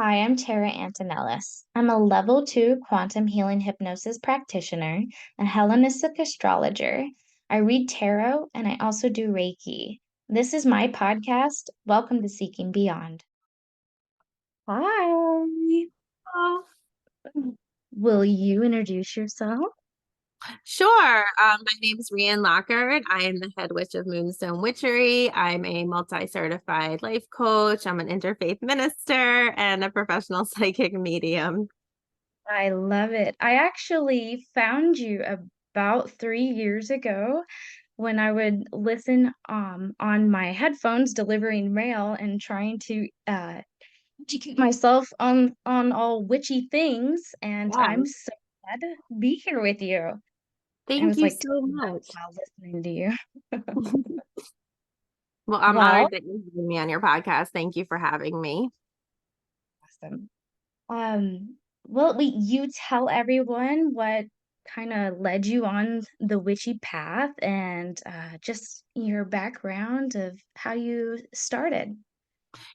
Hi, I'm Tara Antonellis. I'm a level two quantum healing hypnosis practitioner, a Hellenistic astrologer. I read tarot and I also do Reiki. This is my podcast. Welcome to Seeking Beyond. Hi. Oh, Will you introduce yourself? sure. My name is Rhian Lockard. I am the head witch of Moonstone Witchery. I'm a multi-certified life coach. I'm an interfaith minister and a professional psychic medium. I love it. I actually found you about 3 years ago when I would listen on my headphones delivering mail and trying to educate myself on all witchy things, and I'm Yes. so glad to be here with you. It Thank was you like so 10 months much. while listening to you. Well, I'm Well, honored that you having me on your podcast. Thank you for having me. awesome. Well, you tell everyone what kind of led you on the witchy path and just your background of how you started.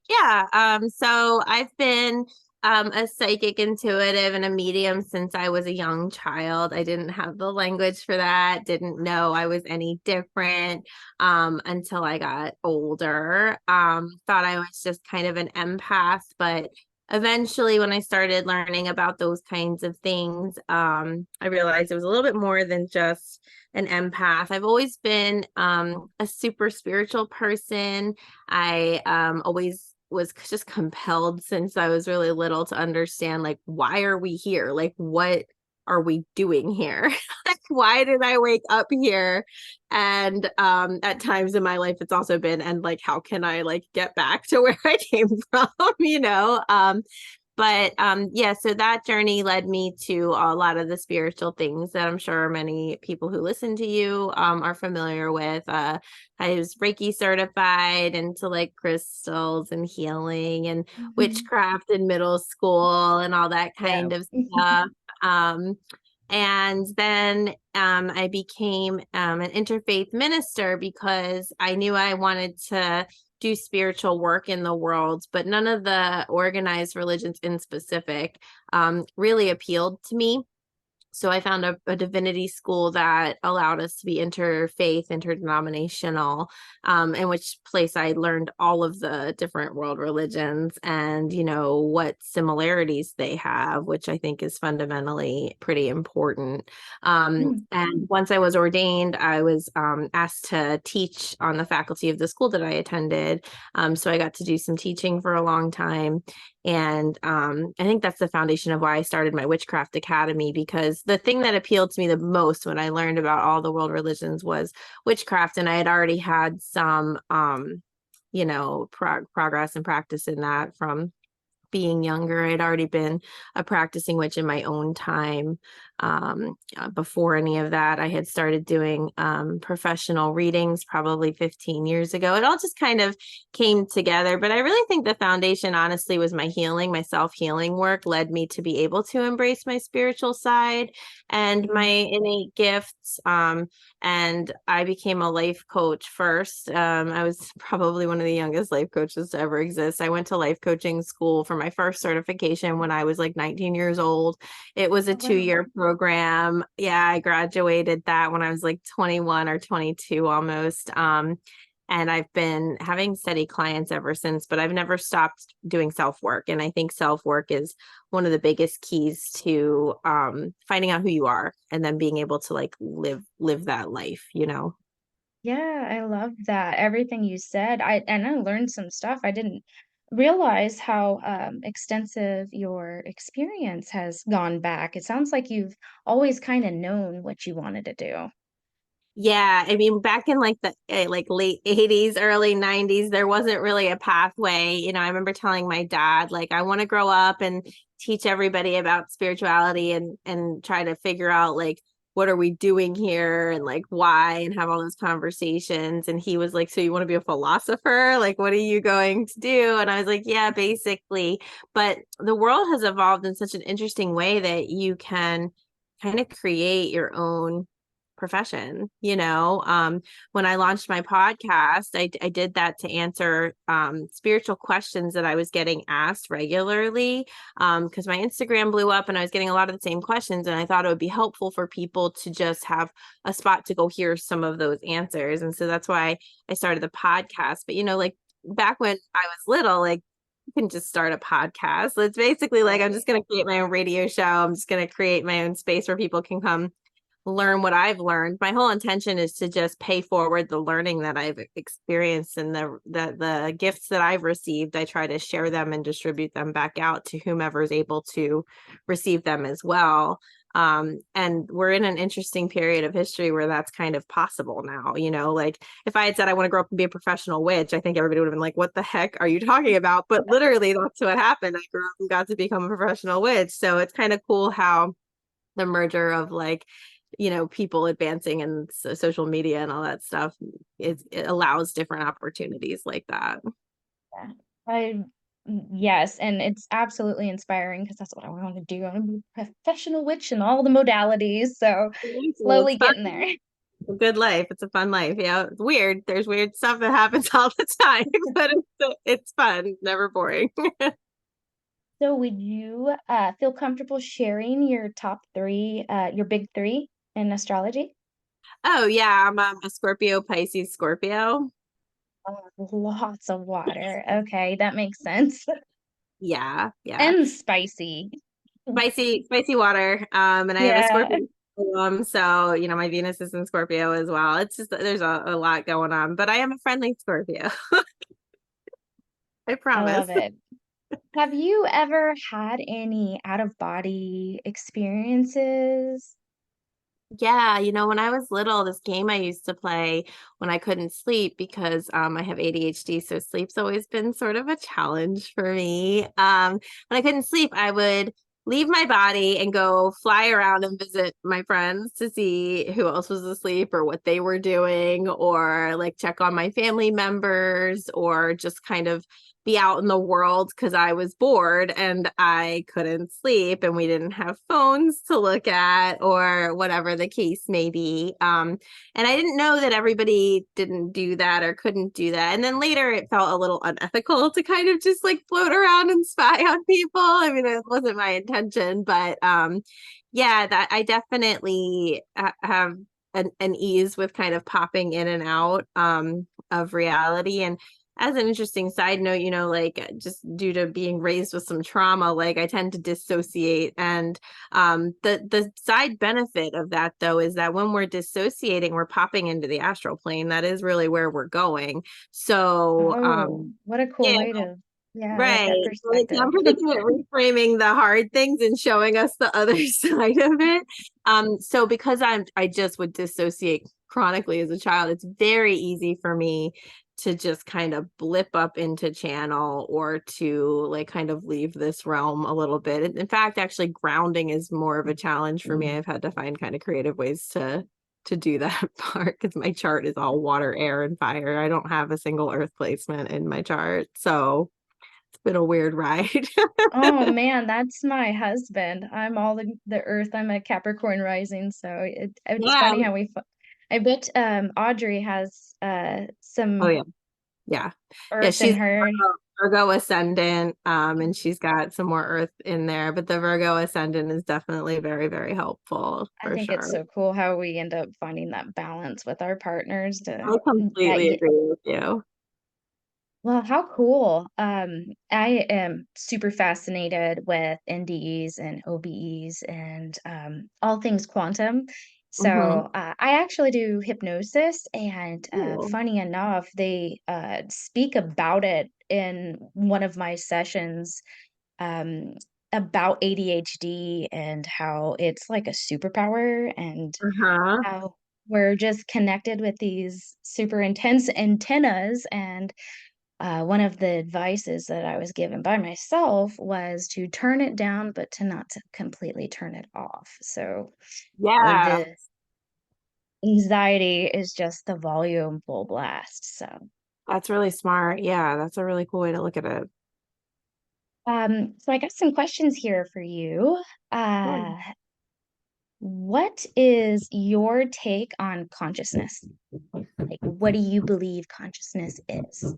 Yeah, so I've been a psychic intuitive and a medium since I was a young child. I didn't have the language for that, didn't know I was any different until I got older. Thought I was just kind of an empath, but eventually when I started learning about those kinds of things, I realized it was a little bit more than just an empath. I've always been a super spiritual person. I always was just compelled since I was really little to understand, like, why are we here? Like, what are we doing here? Like, why did I wake up here? And at times in my life it's also been, and like, how can I like get back to where I came from, you know? But yeah, so that journey led me to a lot of the spiritual things that I'm sure many people who listen to you are familiar with. I was Reiki certified into like crystals and healing and Mhm. witchcraft in middle school and all that Yeah. kind of stuff. Um, and then I became an interfaith minister because I knew I wanted to do spiritual work in the world, but none of the organized religions in specific really appealed to me. So I found a divinity school that allowed us to be interfaith, interdenominational, in which place I learned all of the different world religions and, you know, what similarities they have, which I think is fundamentally pretty important. Mm. And once I was ordained, I was asked to teach on the faculty of the school that I attended. So I got to do some teaching for a long time. And I think that's the foundation of why I started my Witchcraft Academy, because the thing that appealed to me the most when I learned about all the world religions was witchcraft. And I had already had some, you know, progress and practice in that from being younger. I'd already been a practicing witch in my own time. Before any of that, I had started doing professional readings probably 15 years ago. It all just kind of came together. But I really think the foundation, honestly, was my healing, my self healing work led me to be able to embrace my spiritual side and my Mm. innate gifts. And I became a life coach first. I was probably one of the youngest life coaches to ever exist. I went to life coaching school for my first certification when I was like 19 years old. It was a Oh, wow. 2-year program. Yeah, I graduated that when I was like 21 or 22 almost. And I've been having steady clients ever since, but I've never stopped doing self work. And I think self work is one of the biggest keys to finding out who you are and then being able to like live that life, you know? Yeah, I love that. Everything you said. I learned some stuff. I didn't realize how extensive your experience has gone back. It sounds like you've always kind of known what you wanted to do. Yeah, I mean, back in like the like late 80s, early 90s, there wasn't really a pathway. You know, I remember telling my dad, like, I want to grow up and teach everybody about spirituality and try to figure out like what are we doing here and like why and have all those conversations. And he was like, so you want to be a philosopher? Like, what are you going to do? And I was like, yeah, basically. But the world has evolved in such an interesting way that you can kind of create your own profession, you know. When I launched my podcast, I did that to answer spiritual questions that I was getting asked regularly, because my Instagram blew up and I was getting a lot of the same questions, and I thought it would be helpful for people to just have a spot to go hear some of those answers. And so that's why I started the podcast. But, you know, like back when I was little, like you can just start a podcast. So it's basically like I'm Right. just going to create my own radio show. I'm just going to create my own space where people can come learn what I've learned. My whole intention is to just pay forward the learning that I've experienced, and the gifts that I've received. I try to share them and distribute them back out to whomever is able to receive them as well. And we're in an interesting period of history where that's kind of possible now. You know, like if I had said I want to grow up and be a professional witch, I think everybody would have been like, what the heck are you talking about? But literally that's what happened. I grew up and got to become a professional witch. So it's kind of cool how the merger of like, you know, people advancing and social media and all that stuff, it allows different opportunities like that. Yeah. I yes, and it's absolutely inspiring because that's what I want to do. I want to be a professional witch in all the modalities. So It's slowly fun. getting there. It's a good life. It's a fun life. Yeah, it's weird. There's weird stuff that happens all the time, but it's fun. Never boring. So would you feel comfortable sharing your top three, your big three in astrology? Oh yeah, I'm a Scorpio, Pisces, Scorpio. Oh, lots of water. Okay, that makes sense. Yeah, yeah. And spicy. Spicy water. And I have a Yeah, Scorpio. So you know, my Venus is in Scorpio as well. It's just there's a lot going on, but I am a friendly Scorpio. I I promise. love it. Have you ever had any out of body experiences? Yeah, you know, when I was little, this game I used to play when I couldn't sleep because I have ADHD, so sleep's always been sort of a challenge for me. When I couldn't sleep, I would leave my body and go fly around and visit my friends to see who else was asleep or what they were doing, or like check on my family members, or just kind of be out in the world because I was bored and I couldn't sleep and we didn't have phones to look at or whatever the case may be. And I didn't know that everybody didn't do that or couldn't do that. And then later it felt a little unethical to kind of just like float around and spy on people. I mean, it wasn't my intention, but yeah, that I definitely have an ease with kind of popping in and out of reality. And as an interesting side note, you know, like just due to being raised with some trauma, like I tend to dissociate. And the side benefit of that though is that when we're dissociating, we're popping into the astral plane. That is really where we're going. So Oh, what a cool yeah, way to, yeah, I like right. that So it's perspective. I'm pretty good at reframing the hard things and showing us the other side of it. So because I just would dissociate chronically as a child, it's very easy for me to just kind of blip up into channel or to like kind of leave this realm a little bit. In fact, actually grounding is more of a challenge for me. I've had to find kind of creative ways to do that part because my chart is all water, air, and fire. I don't have a single earth placement in my chart. So it's been a weird ride. Oh man, that's my husband. I'm all the earth. I'm a Capricorn rising, so it's Yeah. funny how I bet Audrey has Oh some yeah. Yeah. Yeah. earth in She's her. Virgo ascendant. And she's got some more earth in there, but the Virgo ascendant is definitely very, very helpful I for think it's sure. so cool how we end up finding that balance with our partners to I that completely agree with you. well, how cool. I am super fascinated with NDEs and OBEs and all things quantum. Mm-hmm. So I actually do hypnosis, and Cool. funny enough, they speak about it in one of my sessions um, about ADHD and how it's like a superpower and Uh-huh. how we're just connected with these super intense antennas and one of the advices that I was given by myself was to turn it down, but to not to completely turn it off. So Yeah. the anxiety is just the volume full blast. So, That's really smart. Yeah, that's a really cool way to look at it. so I got some questions here for you. Sure. Uh, What is your take on consciousness? Like, what do you believe consciousness is?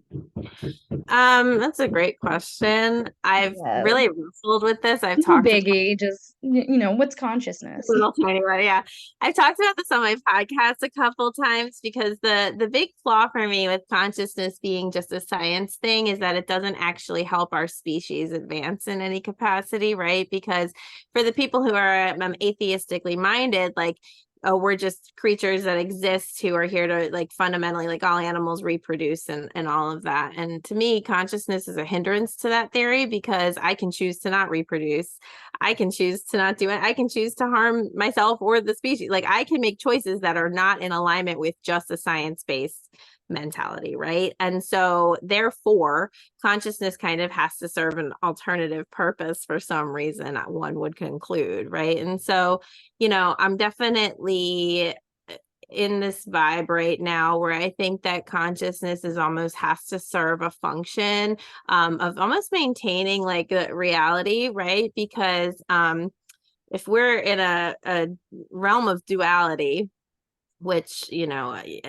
That's a great question. I've Yeah. really wrestled with this. I've No talked biggie, just, what's consciousness? little tiny one, yeah. I've talked about this on my podcast a couple times because the big flaw for me with consciousness being just a science thing is that it doesn't actually help our species advance in any capacity, right? Because for the people who are atheistically minded, like, oh, we're just creatures that exist who are here to, like, fundamentally, like, all animals reproduce and all of that. And to me, consciousness is a hindrance to that theory because I can choose to not reproduce. I can choose to not do it. I can choose to harm myself or the species. Like, I can make choices that are not in alignment with just a science-based mentality, right? And so therefore, consciousness kind of has to serve an alternative purpose for some reason, one would conclude, right? And so, I'm definitely in this vibe right now where I think that consciousness is almost has to serve a function of almost maintaining like a reality, right? Because if we're in a realm of duality, which,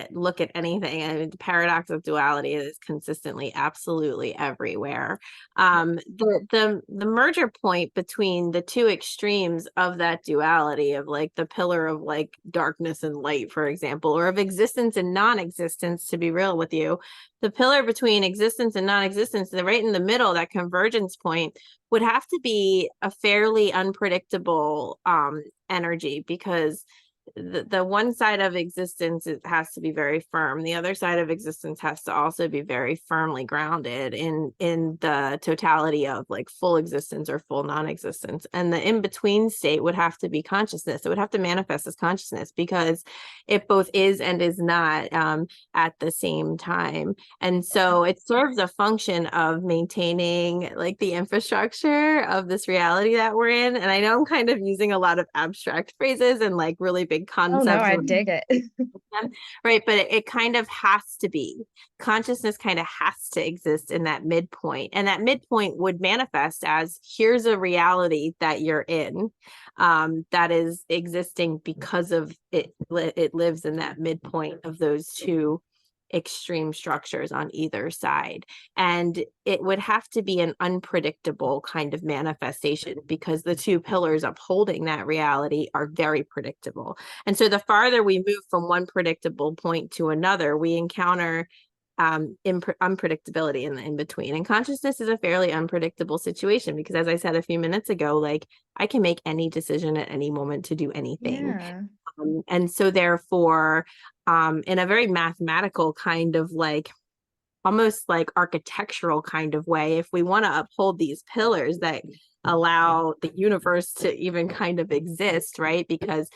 look at anything. I mean, the paradox of duality is consistently absolutely everywhere. The merger point between the two extremes of that duality of like the pillar of like darkness and light, for example, or of existence and non-existence, to be real with you, the pillar between existence and non-existence, the right in the middle, that convergence point would have to be a fairly unpredictable energy, because the one side of existence, it has to be very firm. The other side of existence has to also be very firmly grounded in the totality of like full existence or full non-existence. And the in-between state would have to be consciousness. It would have to manifest as consciousness because it both is and is not at the same time. And so it serves a function of maintaining like the infrastructure of this reality that we're in. And I know I'm kind of using a lot of abstract phrases and like really big Oh no, concepts, I dig it. right? But it kind of has to be. Consciousness kind of has to exist in that midpoint. And that midpoint would manifest as here's a reality that you're in, that is existing because of it. It lives in that midpoint of those two extreme structures on either side. And it would have to be an unpredictable kind of manifestation because the two pillars upholding that reality are very predictable. And so the farther we move from one predictable point to another, we encounter unpredictability in the in between. And consciousness is a fairly unpredictable situation because, as I said a few minutes ago, like I can make any decision at any moment to do anything. Yeah. And so therefore, in a very mathematical kind of like almost like architectural kind of way, if we want to uphold these pillars that allow the universe to even kind of exist, right? Because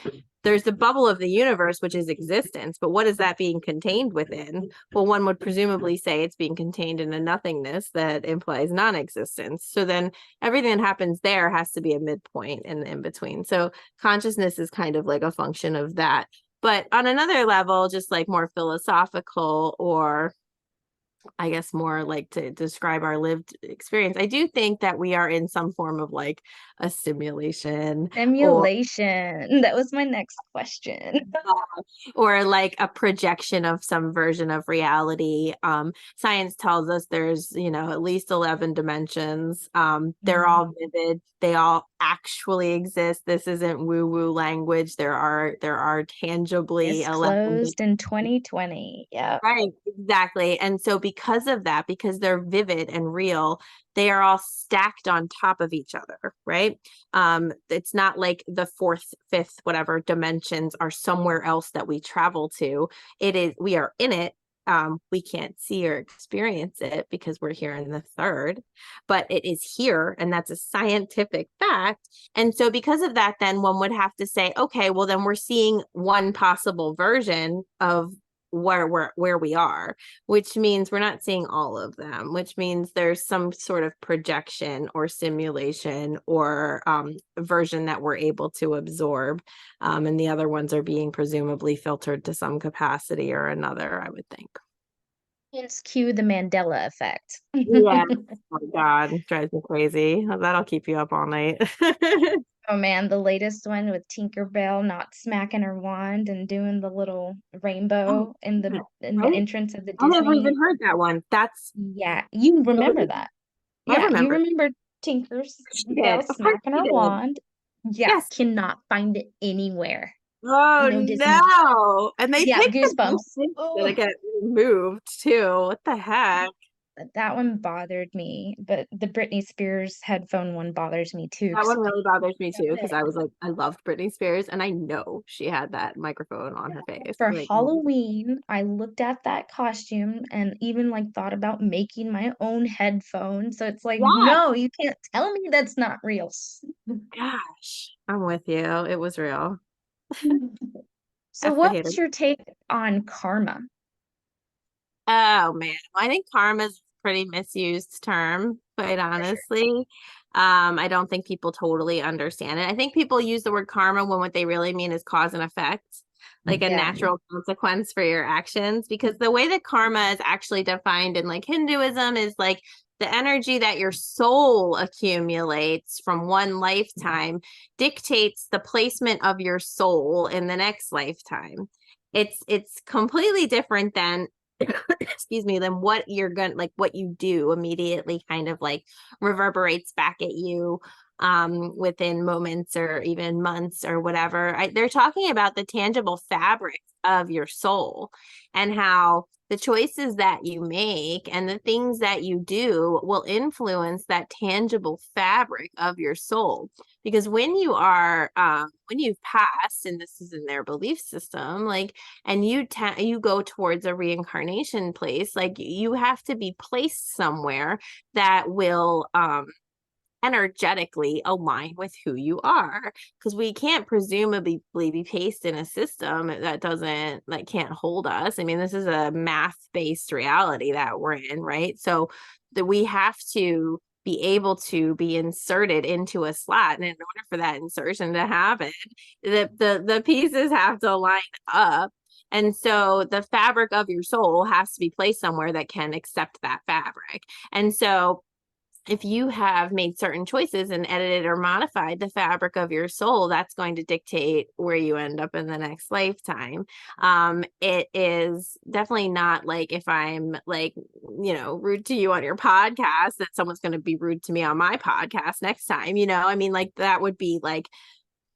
there's the bubble of the universe, which is existence, but what is that being contained within? Well, one would presumably say it's being contained in a nothingness that implies non-existence. So then everything that happens there has to be a midpoint in the in between. So consciousness is kind of like a function of that. But on another level, just like more philosophical, or I guess more like to describe our lived experience, I do think that we are in some form of like a simulation, or Simulation. That was my next question. or like a projection of some version of reality. Science tells us there's, at least 11 dimensions. They're Mm. all vivid. They all actually exist. This isn't woo-woo language. There are tangibly 11. Disclosed in 2020. Yep. Right, exactly. And so because of that, because they're vivid and real, they are all stacked on top of each other, right? It's not like the fourth, fifth, whatever dimensions are somewhere else that we travel to. It is, we are in it. We can't see or experience it because we're here in the third, but it is here, and that's a scientific fact. And so because of that, then one would have to say, okay, well, then we're seeing one possible version of where we are, which means we're not seeing all of them, which means there's some sort of projection or simulation or version that we're able to absorb, and the other ones are being presumably filtered to some capacity or another, I would think. Hence cue the Mandela effect. Yeah. Oh my God, drives me crazy. That'll keep you up all night. Oh man, the latest one with Tinkerbell not smacking her wand and doing the little Oh, rainbow in yeah, the right? entrance of the I never even Disney. heard that one. That's Yeah, you remember really, that. I Yeah, you remember. remember Tinker's She did. Bell Of course smacking she her did. wand. Yeah, Yes. cannot find it anywhere. Oh No Disney. no. And they Yeah, picked the best goosebumps. things that Oh, get removed too. What the heck? that one bothered me, but the Britney Spears headphone one bothers me too. That 'Cause one really bothers me too, because it. I was like, I loved Britney Spears and I know she had that microphone on her face. For Like, Halloween, I looked at that costume and even like thought about making my own headphones. So it's like, what? no, you can't tell me that's not real. Gosh, I'm with you. It was real. So F the hater. what's your take on karma? Oh man, I think karma's a pretty misused term, quite For sure. honestly. I don't think people totally understand it. I think people use the word karma when what they really mean is cause and effect, like a Yeah. natural consequence for your actions. Because the way that karma is actually defined in like Hinduism is like the energy that your soul accumulates from one lifetime dictates the placement of your soul in the next lifetime. It's completely different than excuse me, then what you're gonna like what you do immediately kind of like reverberates back at you within moments or even months or whatever. They're talking about the tangible fabric of your soul and how the choices that you make and the things that you do will influence that tangible fabric of your soul. Because when you are when you've passed, and this is in their belief system, like, and you go towards a reincarnation place, like you have to be placed somewhere that will energetically align with who you are, because we can't presumably be placed in a system that doesn't like can't hold us. I mean, this is a math-based reality that we're in, right? So that we have to be able to be inserted into a slot, and in order for that insertion to happen, the pieces have to line up. And so the fabric of your soul has to be placed somewhere that can accept that fabric. And so if you have made certain choices and edited or modified the fabric of your soul, that's going to dictate where you end up in the next lifetime. It is definitely not like if I'm like, rude to you on your podcast, that someone's going to be rude to me on my podcast next time. I mean, like that would be like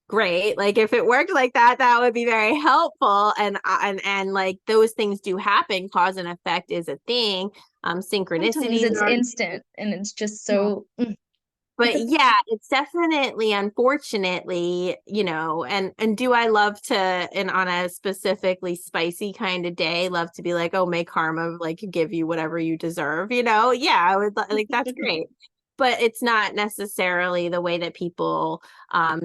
great. Like if it worked like that, that would be very helpful. And like those things do happen. Cause and effect is a thing. Sometimes Synchronicities it's are. instant and it's just so But yeah, it's definitely, unfortunately, and do I love to, and on a specifically spicy kind of day, love to be like, oh, may karma like give you whatever you deserve, yeah, I would like that's great. But it's not necessarily the way that people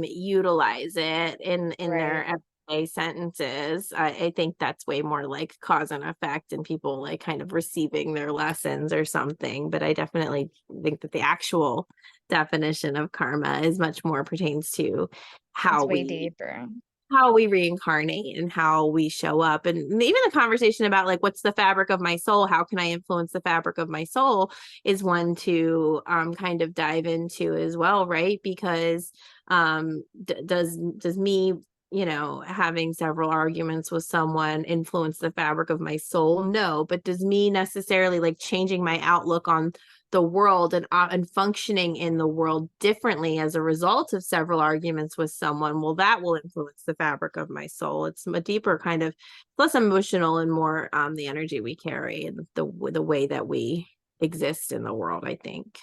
utilize it in their right. everyday sentences. I think that's way more like cause and effect and people like kind of receiving their lessons or something. But I definitely think that the actual definition of karma is much more pertains to It's how way we deeper. how we reincarnate and how we show up. And even the conversation about like what's the fabric of my soul, how can I influence the fabric of my soul, is one to kind of dive into as well, right? Because does me having several arguments with someone influence the fabric of my soul? No. But does me necessarily like changing my outlook on the world and functioning in the world differently as a result of several arguments with someone, well, that will influence the fabric of my soul. It's a deeper kind of less emotional and more the energy we carry and the way that we exist in the world, I think.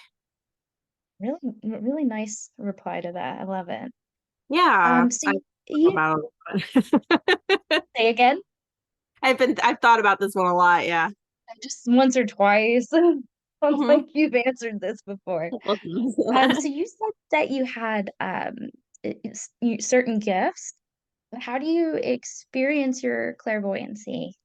Really, really nice reply to that. I love it. Yeah, So I you about say again? I've thought about this one a lot. Yeah. Just once or twice. Sounds like Mhm. you've answered this before. So you said that you had certain gifts. How do you experience your clairvoyancy?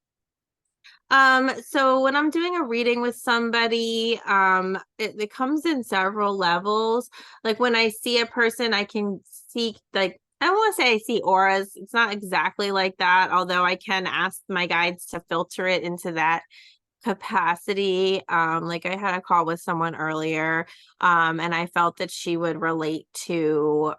So when I'm doing a reading with somebody, it comes in several levels. Like when I see a person, I can see like I don't want to say I see auras. It's not exactly like that, although I can ask my guides to filter it into that capacity. Like I had a call with someone earlier, and I felt that she would relate to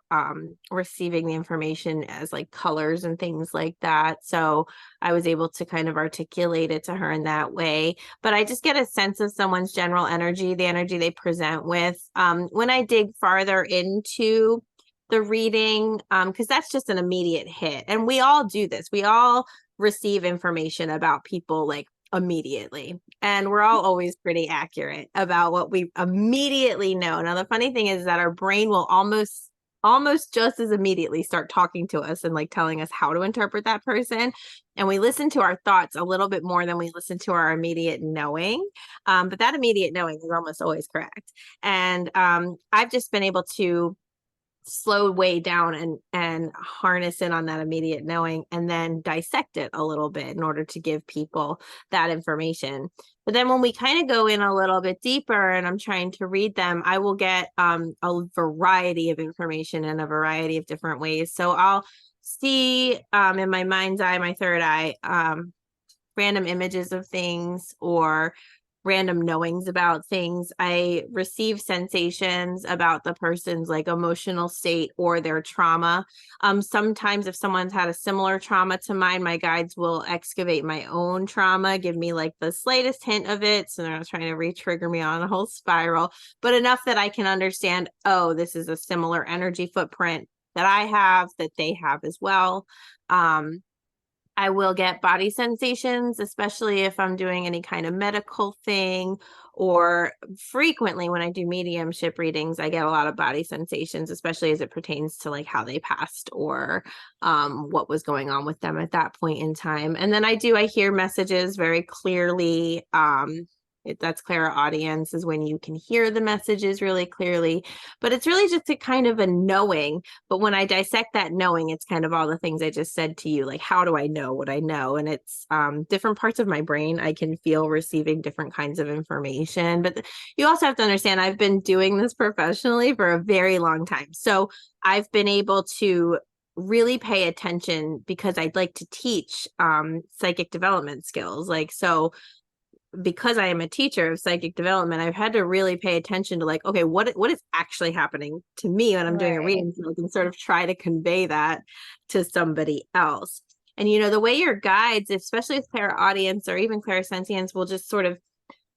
receiving the information as like colors and things like that. So I was able to kind of articulate it to her in that way. But I just get a sense of someone's general energy, the energy they present with. When I dig farther into the reading, because that's just an immediate hit. And we all do this. We all receive information about people like immediately. And we're all always pretty accurate about what we immediately know. Now, the funny thing is that our brain will almost just as immediately start talking to us and like telling us how to interpret that person. And we listen to our thoughts a little bit more than we listen to our immediate knowing. But that immediate knowing is almost always correct. And I've just been able to slow way down and harness in on that immediate knowing and then dissect it a little bit in order to give people that information. But then when we kind of go in a little bit deeper and I'm trying to read them, I will get a variety of information in a variety of different ways. So I'll see in my mind's eye, my third eye, random images of things or random knowings about things. I receive sensations about the person's like emotional state or their trauma. Sometimes if someone's had a similar trauma to mine, my guides will excavate my own trauma, give me like the slightest hint of it. So they're not trying to re-trigger me on a whole spiral, but enough that I can understand, oh, this is a similar energy footprint that I have, that they have as well. I will get body sensations, especially if I'm doing any kind of medical thing, or frequently when I do mediumship readings, I get a lot of body sensations, especially as it pertains to like how they passed or what was going on with them at that point in time. And then I hear messages very clearly. That's clairaudience, is when you can hear the messages really clearly, but it's really just a kind of a knowing. But when I dissect that knowing, it's kind of all the things I just said to you, like how do I know what I know? And it's different parts of my brain I can feel receiving different kinds of information. But you also have to understand, I've been doing this professionally for a very long time, so I've been able to really pay attention because I'd like to teach psychic development skills. Like, so because I am a teacher of psychic development, I've had to really pay attention to like, okay, what is actually happening to me when I'm doing a Right. reading, so I can sort of try to convey that to somebody else. And the way your guides, especially with clairaudience or even clairsentience, will just sort of,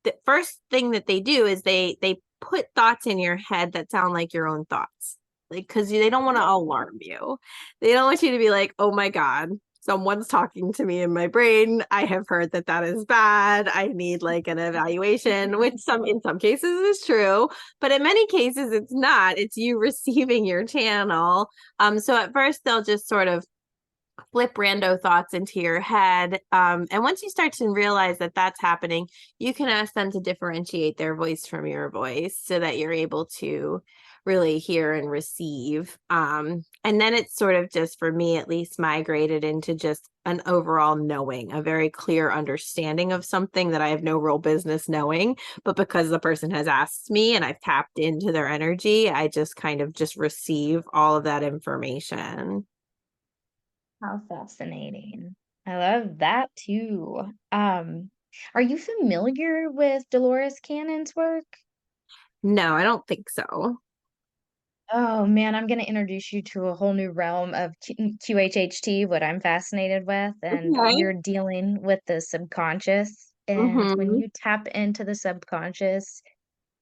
the first thing that they do is they put thoughts in your head that sound like your own thoughts, like, because they don't want to alarm you. They don't want you to be like, oh my god, someone's talking to me in my brain. I have heard that is bad. I need like an evaluation, which in some cases is true, but in many cases it's not. It's you receiving your channel. So at first they'll just sort of flip rando thoughts into your head. And once you start to realize that that's happening, you can ask them to differentiate their voice from your voice so that you're able to really hear and receive. And then it's sort of just, for me at least, migrated into just an overall knowing, a very clear understanding of something that I have no real business knowing. But because the person has asked me and I've tapped into their energy, I just kind of just receive all of that information. How fascinating. I love that too. Are you familiar with Dolores Cannon's work? No, I don't think so. Oh man, I'm going to introduce you to a whole new realm of QHHT, what I'm fascinated with. And Okay. you're dealing with the subconscious. And when Mm-hmm. you tap into the subconscious,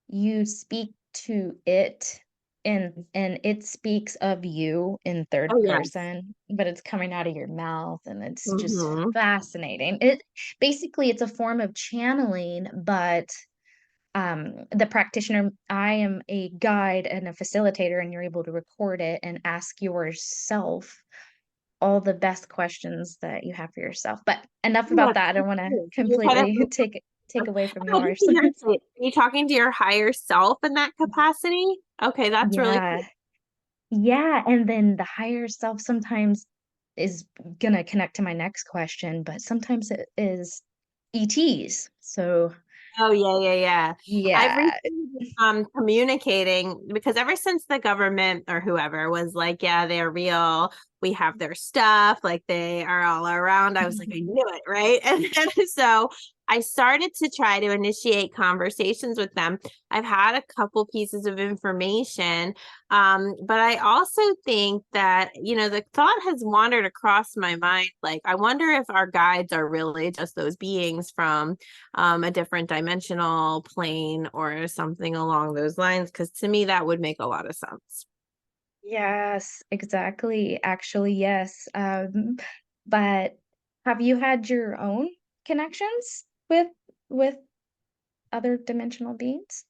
you speak to it, and it speaks of you in third Oh, yes. person, but it's coming out of your mouth, and it's just Mm-hmm. fascinating. It's a form of channeling, but the practitioner, I am a guide and a facilitator, and you're able to record it and ask yourself all the best questions that you have for yourself. But enough about Yeah, that. I don't that's want to cool. You kind of, completely take away from I just yours. think that's it. Are you talking to your higher self in that capacity? Okay, that's really Yeah. cool. Yeah, and then the higher self sometimes is gonna connect to my next question, but sometimes it is ETs. So, Oh, yeah, yeah, yeah. I've yeah. recently been communicating because ever since the government or whoever was like, yeah, they're real, we have their stuff, like they are all around. I was like, I knew it, right? And so I started to try to initiate conversations with them. I've had a couple pieces of information, but I also think that, the thought has wandered across my mind. Like, I wonder if our guides are really just those beings from a different dimensional plane or something along those lines. Because to me, that would make a lot of sense. Yes, exactly. Actually, yes. But have you had your own connections with other dimensional beings?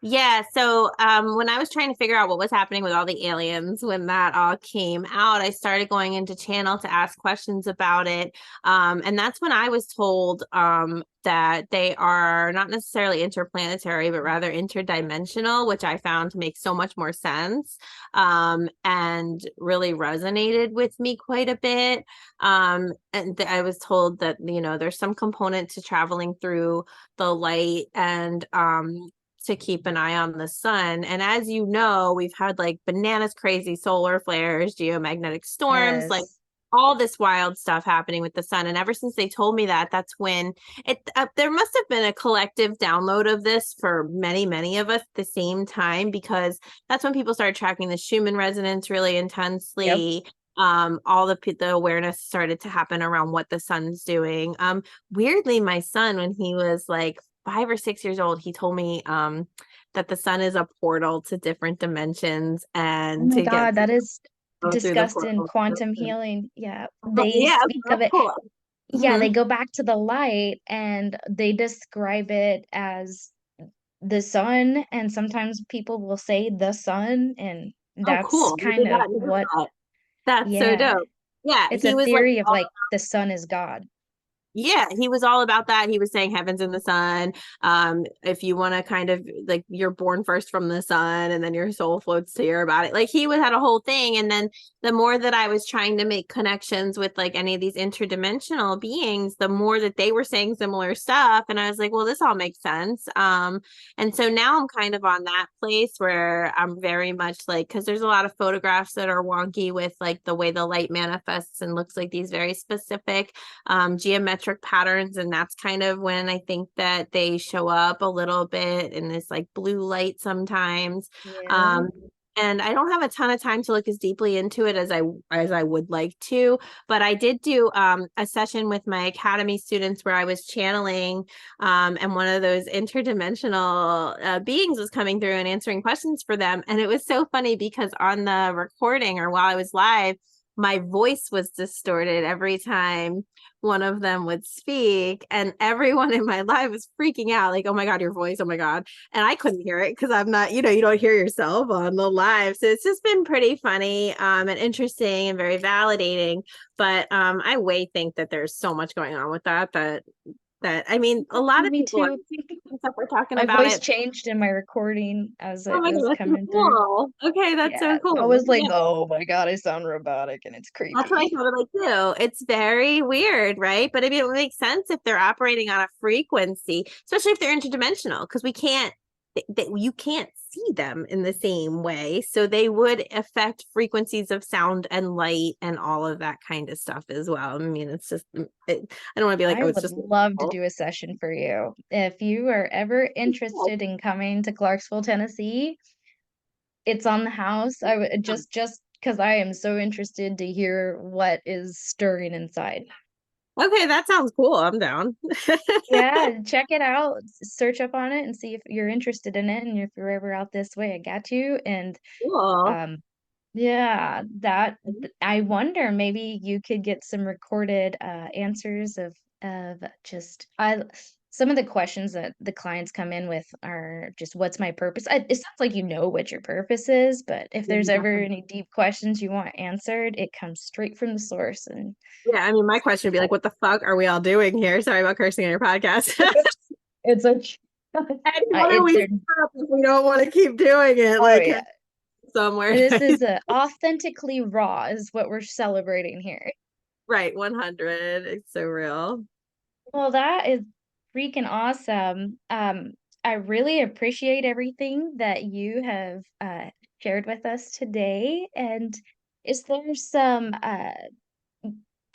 Yeah, so when I was trying to figure out what was happening with all the aliens when that all came out, I started going into channel to ask questions about it. And that's when I was told that they are not necessarily interplanetary, but rather interdimensional, which I found to make so much more sense and really resonated with me quite a bit. And I was told that, there's some component to traveling through the light and to keep an eye on the sun. And as you know, we've had like bananas crazy solar flares, geomagnetic storms, like Yes. all this wild stuff happening with the sun. And ever since they told me that, that's when there must have been a collective download of this for many, many of us at the same time, because that's when people started tracking the Schumann resonance really Yep. intensely. All the awareness started to happen around what the sun's doing. Weirdly, my son, when he was like 5 or 6 years old, he told me that the sun is a portal to different dimensions Oh and my to get God, that is through the discussed in portal. quantum healing. Yeah, Oh, they yeah, speak of that's it. cool. Yeah, Hmm. they go back to the light and they describe it as the sun, and sometimes people will say the sun, and Oh, that's cool. I kind did of not know what, that. That's so yeah, dope. Yeah, it's a he was like, theory of like the sun is God. yeah, he was all about that. He was saying heaven's in the sun. If you want to kind of like you're born first from the sun and then your soul floats to your body. Like he would had a whole thing. And then the more that I was trying to make connections with like any of these interdimensional beings, the more that they were saying similar stuff. And I was like, well, this all makes sense. And so now I'm kind of on that place where I'm very much like, because there's a lot of photographs that are wonky with like the way the light manifests and looks like these very specific geometric patterns. And that's kind of when I think that they show up a little bit in this like blue light sometimes. Yeah. Um, and I don't have a ton of time to look as deeply into it as I would like to, but I did do a session with my academy students where I was channeling, and one of those interdimensional beings was coming through and answering questions for them. And it was so funny because on the recording or while I was live, my voice was distorted every time one of them would speak, and everyone in my life was freaking out like, oh my god, your voice, oh my god. And I couldn't hear it because I'm not, you don't hear yourself on the live. So it's just been pretty funny and interesting and very validating. But I way think that there's so much going on with that I mean, a lot of Me people are too. stuff we're talking My about voice it. changed in my recording as Oh it my god, was that's so coming through. cool. Okay, that's Yeah, so I cool. was like, Yeah. oh my God, I sound robotic and it's That's what I creepy. thought of it too. It's very weird, right? But I mean, it would make sense if they're operating on a frequency, especially if they're interdimensional, because you can't see them in the same way. So they would affect frequencies of sound and light and all of that kind of stuff as well. I mean, it's just, I don't want to be like, I oh, it's would just. love to do a session for you. If you are ever Oh, interested in coming to Clarksville, Tennessee, it's on the house. I would just because I am so interested to hear what is stirring inside. okay, that sounds cool. I'm down. Yeah, check it out. Search up on it and see if you're interested in it. And if you're ever out this way, I got you. And Cool. um, yeah, I wonder maybe you could get some recorded answers of just I some of the questions that the clients come in with are just what's my purpose? It sounds like you know what your purpose is, but if there's ever any deep questions you want answered, it comes straight from the source and Yeah, I mean, my question would be like, what the fuck are we all doing here? Sorry about cursing on your podcast. it's a And how do we they're stop if we don't want to keep doing it? oh Like yeah. somewhere. This is authentically raw is what we're celebrating here. Right, 100. It's so real. Well, that is freaking awesome. I really appreciate everything that you have shared with us today. And Is there some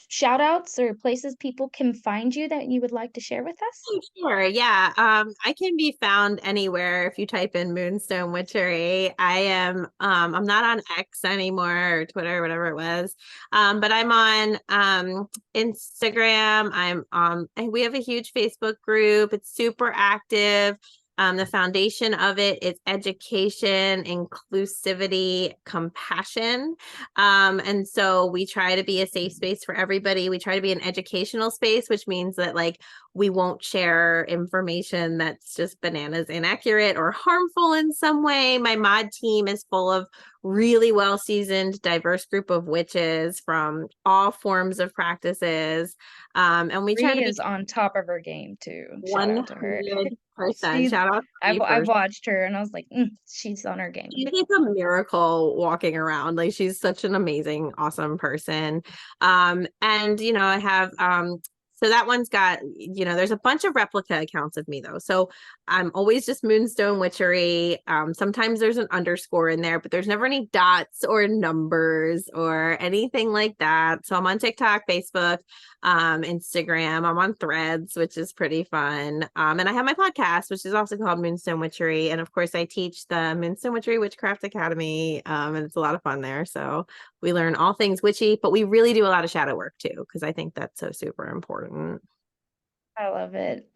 shout outs or places people can find you that you would like to share with us? Oh, sure. Yeah. I can be found anywhere if you type in Moonstone Witchery. I'm not on X anymore or Twitter, whatever it was. But I'm on Instagram. And we have a huge Facebook group. It's super active. The foundation of it is education, inclusivity, compassion. And so we try to be a safe space for everybody. We try to be an educational space, which means that like we won't share information that's just bananas inaccurate or harmful in some way. My mod team is full of really well seasoned, diverse group of witches from all forms of practices. And we try Bree to be is on top of her game too. Shout out to her. 100%. She's Shout out to I've me for I've watched her and I was like, she's on her game. she's like a miracle walking around. Like she's such an amazing, awesome person. And I have so that one's got, there's a bunch of replica accounts of me though. So I'm always just Moonstone Witchery. Sometimes there's an underscore in there, but there's never any dots or numbers or anything like that. So I'm on TikTok, Facebook, Instagram. I'm on Threads, which is pretty fun. And I have my podcast, which is also called Moonstone Witchery. And of course, I teach the Moonstone Witchery Witchcraft Academy. And it's a lot of fun there. So we learn all things witchy, but we really do a lot of shadow work too, because I think that's so super important. I love it.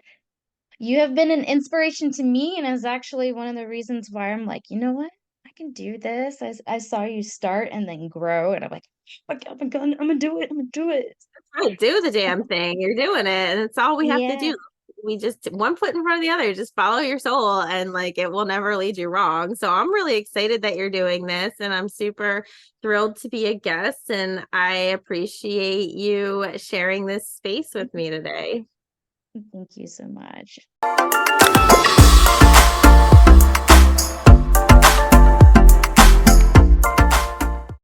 You have been an inspiration to me and is actually one of the reasons why I'm like, you know what? I can do this. I saw you start and then grow, and I'm like, oh my God, I'm gonna do it. I'm gonna do it. Right, do the damn thing. You're doing it. And it's all we have to Yeah. do. We just one foot in front of the other, just follow your soul and like it will never lead you wrong. So I'm really excited that you're doing this and I'm super thrilled to be a guest and I appreciate you sharing this space with me today. Thank you so much.